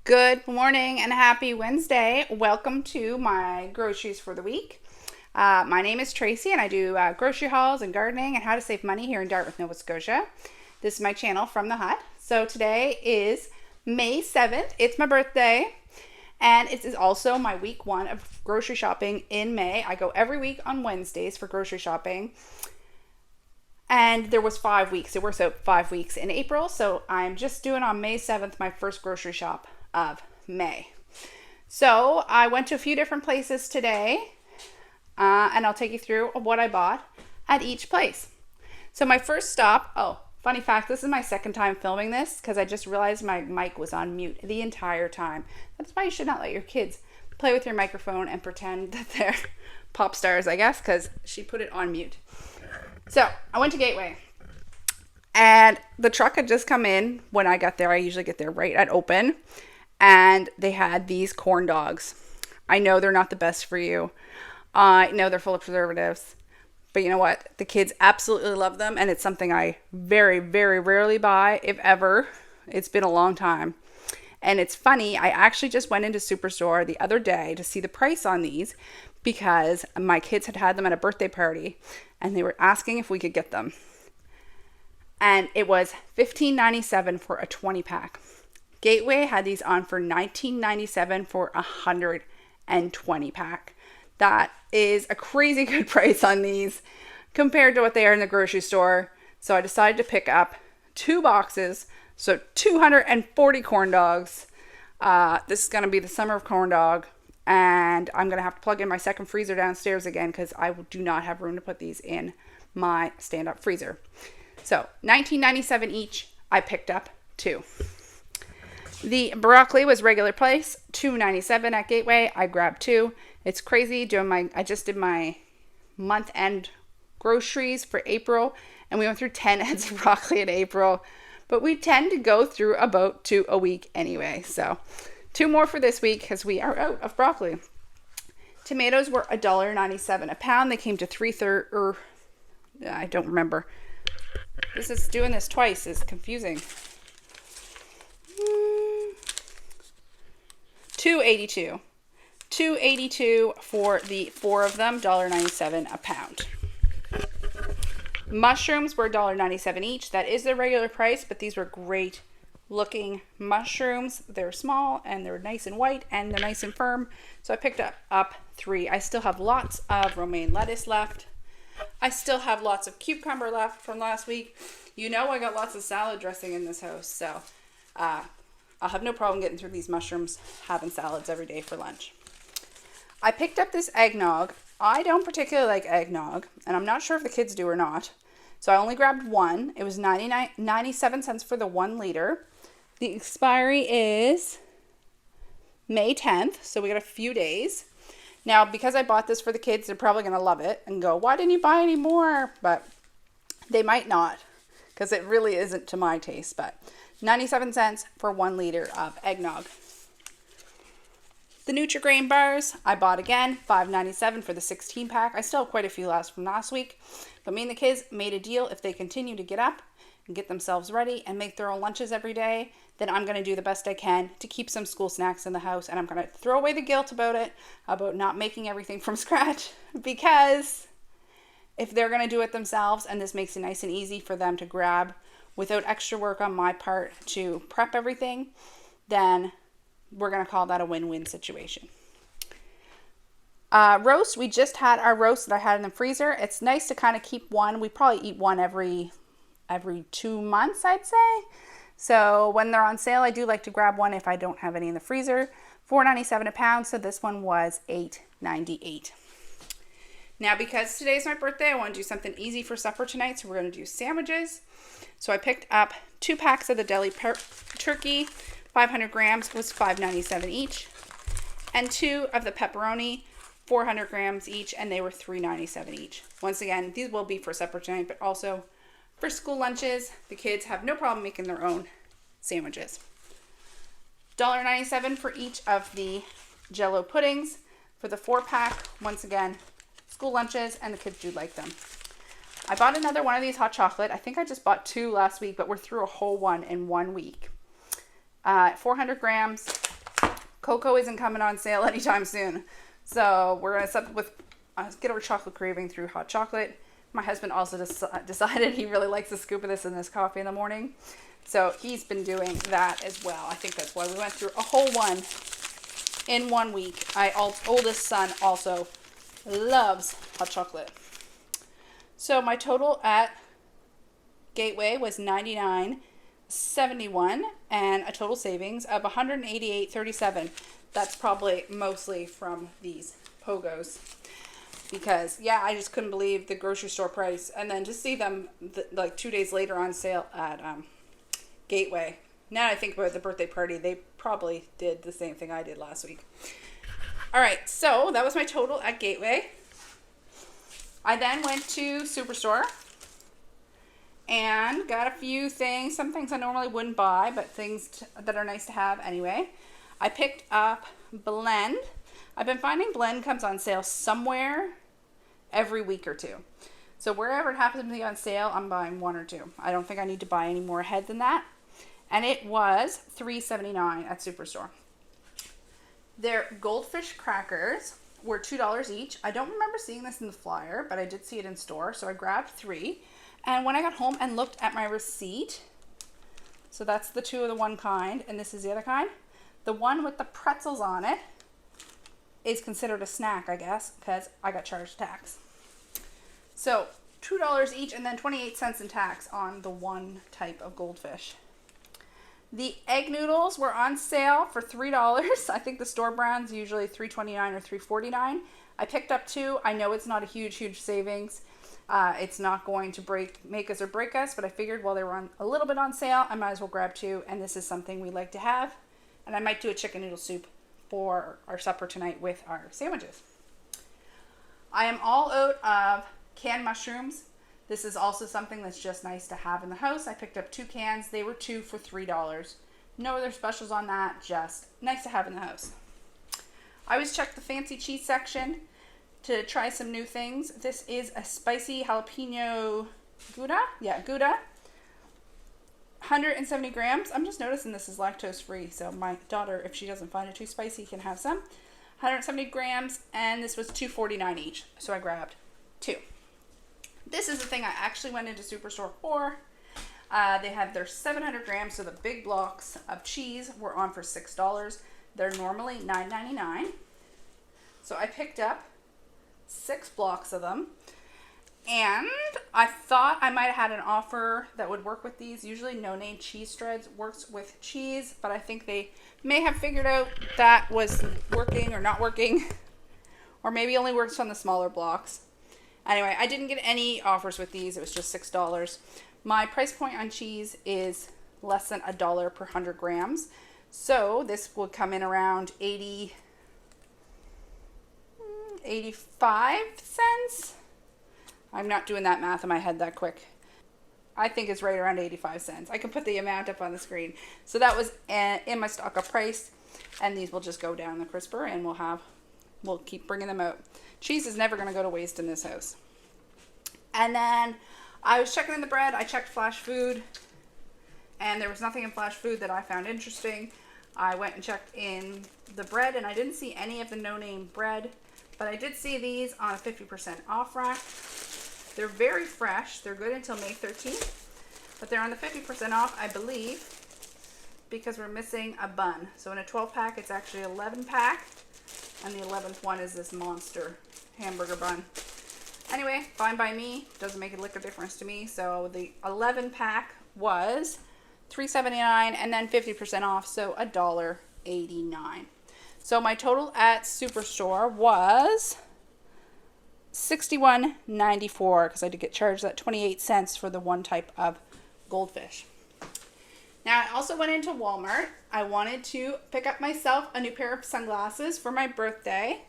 Good morning and happy Wednesday. Welcome to my groceries for the week. My name is Tracy and I do grocery hauls and gardening and how to save money here in Dartmouth, Nova Scotia. This is my channel from the hut. So today is May 7th. It's my birthday and it is also my week one of grocery shopping in May. I go every week on Wednesdays for grocery shopping. And there was 5 weeks. It works out 5 weeks in April. So I'm just doing on May 7th my first grocery shop of May. So I went to a few different places today and I'll take you through what I bought at each place. So my first stop, funny fact, this is my second time filming this because I just realized my mic was on mute the entire time. That's why you should not let your kids play with your microphone and pretend that they're pop stars, I guess, because she put it on mute. So I went to Gateway and the truck had just come in when I got there. I usually get there right at open and they had these corn dogs. I know they're not the best for you. I know they're full of preservatives, but you know what? The kids absolutely love them and it's something I very, very rarely buy, if ever. It's been a long time. And it's funny, I actually just went into Superstore the other day to see the price on these because my kids had had them at a birthday party and they were asking if we could get them. And it was $15.97 for a 20 pack. Gateway had these on for $19.97 for 120 pack. That is a crazy good price on these compared to what they are in the grocery store. So I decided to pick up 2 boxes. So 240 corn dogs. This is going to be the summer of corn dog. And I'm going to have to plug in my second freezer downstairs again because I do not have room to put these in my stand-up freezer. So $19.97 each. I picked up 2. The broccoli was regular price, $2.97 at Gateway. I grabbed 2. It's crazy I just did my month-end groceries for April and we went through 10 heads of broccoli in April. But we tend to go through about 2 a week anyway. So 2 more for this week because we are out of broccoli. Tomatoes were $1.97 a pound. They came to $3.30. I don't remember. Doing this twice is confusing. $2.82. $2.82 for the 4 of them. $1.97 a pound. Mushrooms were $1.97 each. That is the regular price, but these were great looking mushrooms. They're small and they're nice and white and they're nice and firm. So I picked up 3. I still have lots of romaine lettuce left. I still have lots of cucumber left from last week. You know I got lots of salad dressing in this house, so I'll have no problem getting through these mushrooms, having salads every day for lunch. I picked up this eggnog. I don't particularly like eggnog, and I'm not sure if the kids do or not. So I only grabbed 1. It was 97 cents for the 1 liter. The expiry is May 10th, so we got a few days. Now, because I bought this for the kids, they're probably going to love it and go, why didn't you buy any more? But they might not, because it really isn't to my taste. But 97 cents for 1 liter of eggnog. The Nutri-Grain bars, I bought again, $5.97 for the 16 pack. I still have quite a few left from last week. But me and the kids made a deal. If they continue to get up and get themselves ready and make their own lunches every day, then I'm going to do the best I can to keep some school snacks in the house. And I'm going to throw away the guilt about it, about not making everything from scratch. Because if they're going to do it themselves and this makes it nice and easy for them to grab without extra work on my part to prep everything, then we're going to call that a win-win situation. Roast, we just had our roast that I had in the freezer. It's nice to kind of keep one. We probably eat one every 2 months, I'd say. So when they're on sale, I do like to grab one if I don't have any in the freezer. $4.97 a pound, so this one was $8.98. Now, because today's my birthday, I want to do something easy for supper tonight, so we're going to do sandwiches. So I picked up 2 packs of the deli turkey. 500 grams was $5.97 each. And 2 of the pepperoni, 400 grams each, and they were $3.97 each. Once again, these will be for supper tonight, but also for school lunches. The kids have no problem making their own sandwiches. $1.97 for each of the Jell-O puddings. For the 4-pack, once again, school lunches, and the kids do like them. I bought another one of these hot chocolate. I think I just bought 2 last week, but we're through a whole one in 1 week. 400 grams, Cocoa isn't coming on sale anytime soon. So we're going to get our chocolate craving through hot chocolate. My husband also decided he really likes a scoop of this in his coffee in the morning. So he's been doing that as well. I think that's why we went through a whole one in 1 week. My oldest son also loves hot chocolate. So my total at Gateway was $99.71 and a total savings of $188.37. That's probably mostly from these pogos. Because, yeah, I just couldn't believe the grocery store price. And then to see them, like, 2 days later on sale at Gateway. Now I think about the birthday party, they probably did the same thing I did last week. All right, so that was my total at Gateway. I then went to Superstore and got a few things. Some things I normally wouldn't buy, but things that are nice to have anyway. I picked up Blend. I've been finding Blend comes on sale somewhere every week or two. So wherever it happens to be on sale, I'm buying one or two. I don't think I need to buy any more ahead than that. And it was $3.79 at Superstore. Their goldfish crackers were $2 each. I don't remember seeing this in the flyer, but I did see it in store, so I grabbed 3. And when I got home and looked at my receipt, so that's the 2 of the one kind, and this is the other kind. The one with the pretzels on it is considered a snack, I guess, because I got charged tax. So $2 each and then 28 cents in tax on the one type of goldfish. The egg noodles were on sale for $3. I think the store brand's usually $3.29 or $3.49. I picked up 2. I know it's not a huge savings. It's not going to make us or break us, but I figured while they were a little bit on sale, I might as well grab 2, and this is something we like to have. And I might do a chicken noodle soup for our supper tonight with our sandwiches. I am all out of canned mushrooms. This is also something that's just nice to have in the house. I picked up 2 cans. They were 2 for $3. No other specials on that, just nice to have in the house. I always check the fancy cheese section to try some new things. This is a spicy jalapeno Gouda. Yeah, Gouda. 170 grams. I'm just noticing this is lactose free, so my daughter, if she doesn't find it too spicy, can have some. 170 grams, and this was $2.49 each, so I grabbed 2. This is the thing I actually went into Superstore for. They had their 700 grams, so the big blocks of cheese were on for $6. They're normally $9.99. So I picked up 6 blocks of them. And I thought I might have had an offer that would work with these. Usually No Name Cheese Shreds works with cheese, but I think they may have figured out that was working or not working. Or maybe only works on the smaller blocks. Anyway, I didn't get any offers with these. It was just $6. My price point on cheese is less than $1 per 100 grams. So this would come in around 85 cents. I'm not doing that math in my head that quick. I think it's right around 85 cents. I can put the amount up on the screen. So that was in my stock up price. And these will just go down the crisper and we'll keep bringing them out. Cheese is never going to go to waste in this house. And then I was checking in the bread. I checked Flash Food, and there was nothing in Flash Food that I found interesting. I went and checked in the bread, and I didn't see any of the no-name bread, but I did see these on a 50% off rack. They're very fresh. They're good until May 13th, but they're on the 50% off, I believe, because we're missing a bun. So in a 12-pack, it's actually 11-pack. And the 11th one is this monster hamburger bun. Anyway, fine by me. Doesn't make a lick of difference to me. So the 11-pack was $3.79 and then 50% off, so $1.89. So my total at Superstore was $61.94 because I did get charged that 28 cents for the one type of goldfish. Now, I also went into Walmart. I wanted to pick up myself a new pair of sunglasses for my birthday.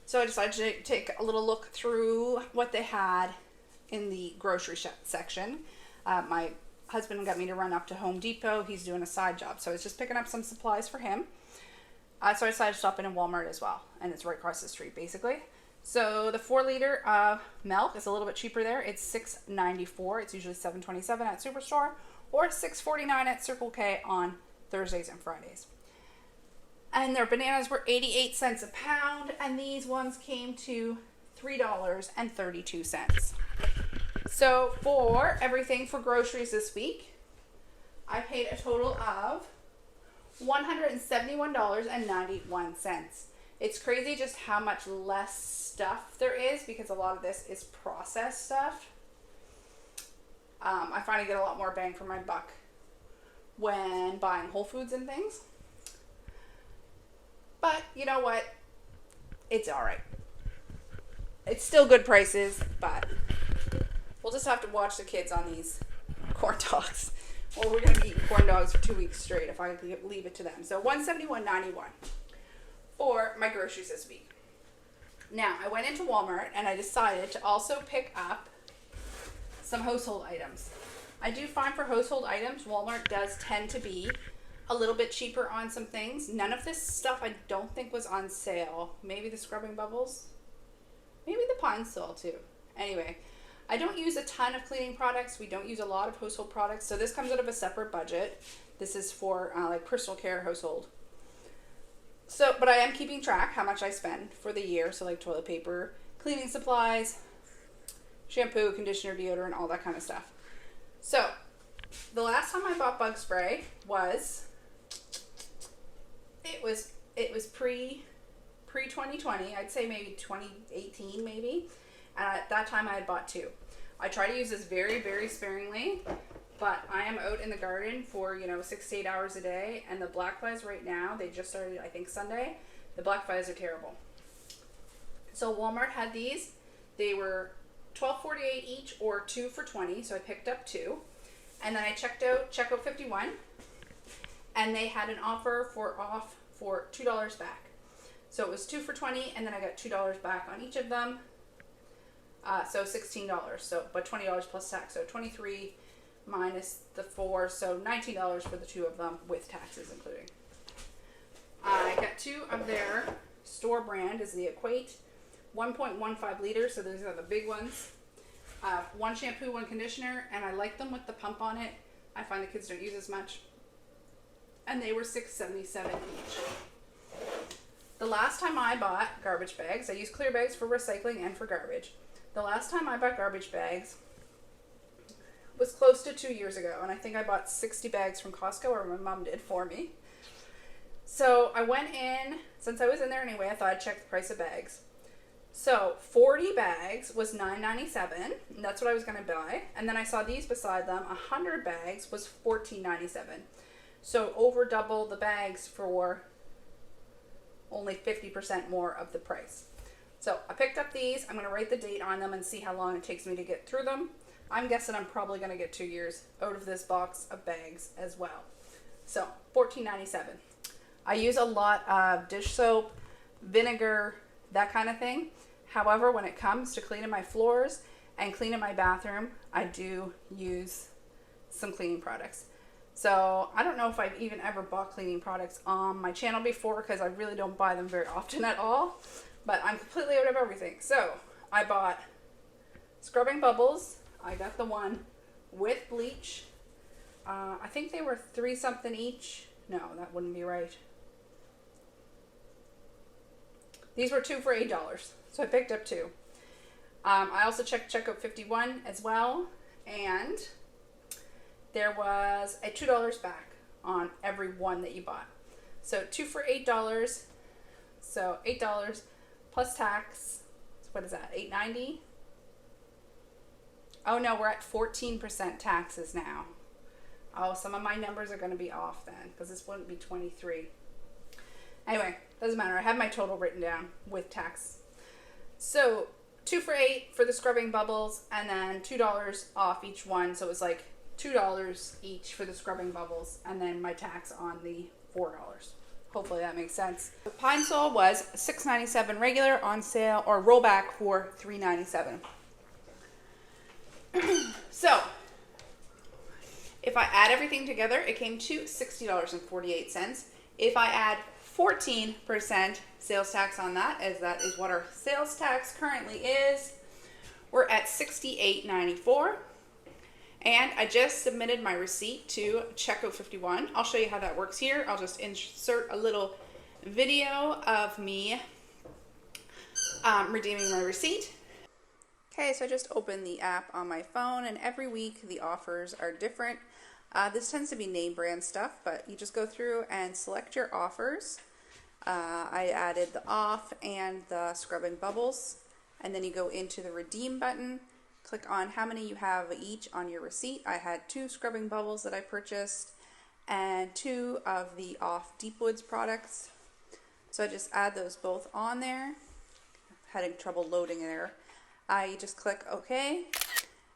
So I decided to take a little look through what they had in the grocery section. My husband got me to run up to Home Depot. He's doing a side job, so I was just picking up some supplies for him. So I decided to stop in Walmart as well, and it's right across the street, basically. So the 4-liter of milk is a little bit cheaper there. It's $6.94. It's usually $7.27 at Superstore or $6.49 at Circle K on Thursdays and Fridays. And their bananas were 88 cents a pound, and these ones came to $3.32. So for everything for groceries this week, I paid a total of $171.91. It's crazy just how much less stuff there is because a lot of this is processed stuff. I find I get a lot more bang for my buck when buying Whole Foods and things. But you know what? It's alright. It's still good prices, but we'll just have to watch the kids on these corn dogs. Or we're going to be eating corn dogs for 2 weeks straight if I leave it to them. So $171.91 for my groceries this week. Now, I went into Walmart and I decided to also pick up some household items. I do find for household items, Walmart does tend to be a little bit cheaper on some things. None of this stuff I don't think was on sale. Maybe the scrubbing bubbles. Maybe the Pine Sol too. Anyway, I don't use a ton of cleaning products. We don't use a lot of household products. So this comes out of a separate budget. This is for like personal care household. So, but I am keeping track how much I spend for the year. So like toilet paper, cleaning supplies, shampoo, conditioner, deodorant, all that kind of stuff. So the last time I bought bug spray was pre 2020. I'd say maybe 2018 maybe. And at that time I had bought 2. I try to use this very, very sparingly, but I am out in the garden for, 6 to 8 hours a day, and the black flies right now, they just started, I think, Sunday. The black flies are terrible. So Walmart had these. They were $12.48 each or 2 for $20, so I picked up 2. And then I checked out Checkout 51, and they had an offer for $2 back. So it was 2 for $20, and then I got $2 back on each of them. So $16. So, but $20 plus tax. So $23 minus the 4, so $19 for the 2 of them with taxes including. I got 2 of their store brand is the Equate 1.15 liters. So these are the big ones. 1 shampoo, 1 conditioner, and I like them with the pump on it. I find the kids don't use as much. And they were $6.77 each. The last time I bought garbage bags, I use clear bags for recycling and for garbage. The last time I bought garbage bags was close to 2 years ago, and I think I bought 60 bags from Costco, or my mom did for me. So I went in, since I was in there anyway, I thought I'd check the price of bags. So 40 bags was $9.97, and that's what I was going to buy. And then I saw these beside them, 100 bags was $14.97. So over double the bags for only 50% more of the price. So I picked up these. I'm going to write the date on them and see how long it takes me to get through them. I'm guessing I'm probably going to get 2 years out of this box of bags as well. So $14.97. I use a lot of dish soap, vinegar, that kind of thing. However, when it comes to cleaning my floors and cleaning my bathroom, I do use some cleaning products. So I don't know if I've even ever bought cleaning products on my channel before because I really don't buy them very often at all. But I'm completely out of everything. So I bought scrubbing bubbles. I got the one with bleach. I think they were 3 something each. No, that wouldn't be right. These were 2 for $8. So I picked up 2. I also checked Checkout 51 as well. And there was a $2 back on every one that you bought. So 2 for $8. So $8 plus tax. What is that? $8.90? Oh no, we're at 14% taxes now. Oh, some of my numbers are going to be off then because this wouldn't be 23. Anyway, doesn't matter. I have my total written down with tax. So 2 for $8 for the scrubbing bubbles, and then $2 off each one. So it was like $2 each for the scrubbing bubbles, and then my tax on the $4. Hopefully that makes sense. The Pine Sol was $6.97 regular, on sale or rollback for $3.97. So if I add everything together, it came to $60.48. If I add 14% sales tax on that, as that is what our sales tax currently is, we're at $68.94. And I just submitted my receipt to Checkout 51. I'll show you how that works here. I'll just insert a little video of me redeeming my receipt. Okay, so I just opened the app on my phone, and every week the offers are different. This tends to be name brand stuff, but you just go through and select your offers. I added the off and the scrubbing bubbles, and then you go into the redeem button, click on how many you have each on your receipt. I had 2 scrubbing bubbles that I purchased and 2 of the off Deep Woods products. So I just add those both on there. Having trouble loading there. You just click OK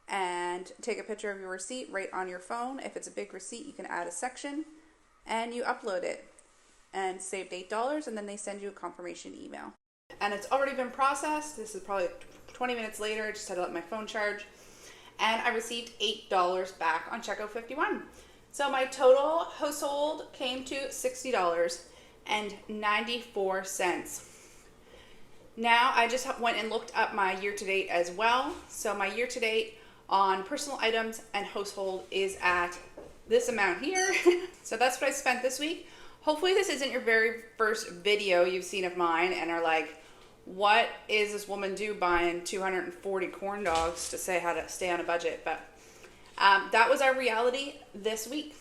and take a picture of your receipt right on your phone. If it's a big receipt, you can add a section and you upload it and saved $8, and then they send you a confirmation email. And it's already been processed. This is probably 20 minutes later. I just had to let my phone charge, and I received $8 back on Checkout 51. So my total household came to $60.94. Now I just went and looked up my year-to-date as well. So my year-to-date on personal items and household is at this amount here. So that's what I spent this week. Hopefully this isn't your very first video you've seen of mine and are like, what is this woman do buying 240 corn dogs to say how to stay on a budget? But that was our reality this week.